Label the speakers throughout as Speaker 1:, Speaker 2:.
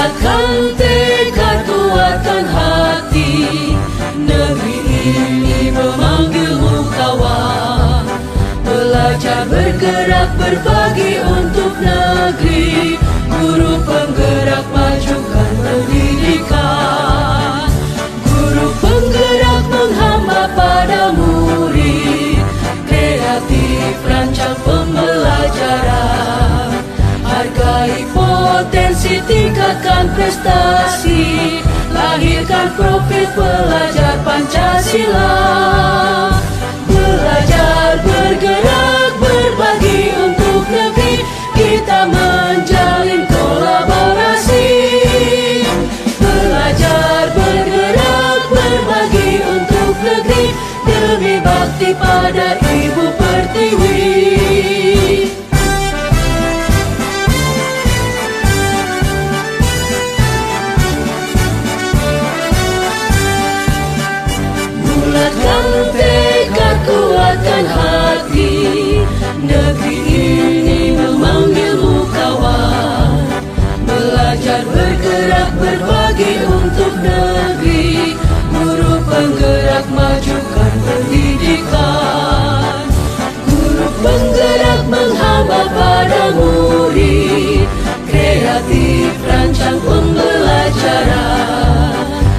Speaker 1: Bulatkan tekad, kuatkan hati. Negeri ini memanggilmu kawan. Belajar, bergerak, berbagi untuk negeri. Guru penggerak, majukan pendidikan. Guru penggerak menghamba pada murid. Kreatif, rancang pembelajaran. Hargai potensi, tingkatkan prestasi. Lahirkan profil pelajar Pancasila. Belajar, bergerak, berbagi untuk negeri. Kita menjalin kolaborasi. Belajar, bergerak, berbagi untuk negeri. Demi bakti pada Ibu Pertiwi. Bulatkan tekad, kuatkan hati. Negeri ini memanggilmu kawan. Belajar, bergerak, berbagi untuk negeri. Guru penggerak, majukan pendidikan. Guru penggerak menghamba pada murid. Kreatif, rancang pembelajaran.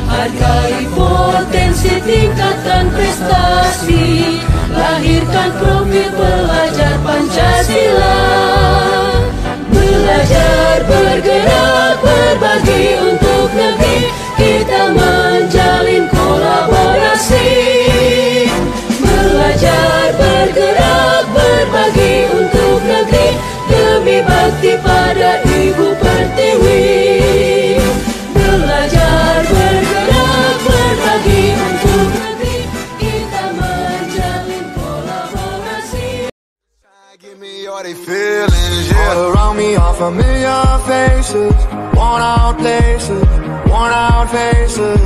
Speaker 1: Hargai potensi, tingkatkan prestasi. Lahirkan profil pelajar Pancasila. Belajar, bergerak, berbagi untuk negeri. Kita menjalin kolaborasi. Belajar, bergerak, berbagi untuk negeri. Demi bakti pada Ibu Pertiwi. Belajar, bergerak, berbagi untuk negeri. Kita menjalin kolaborasi.
Speaker 2: Give me all they feelings, yeah.
Speaker 3: All around me are familiar faces, worn out places, worn out faces.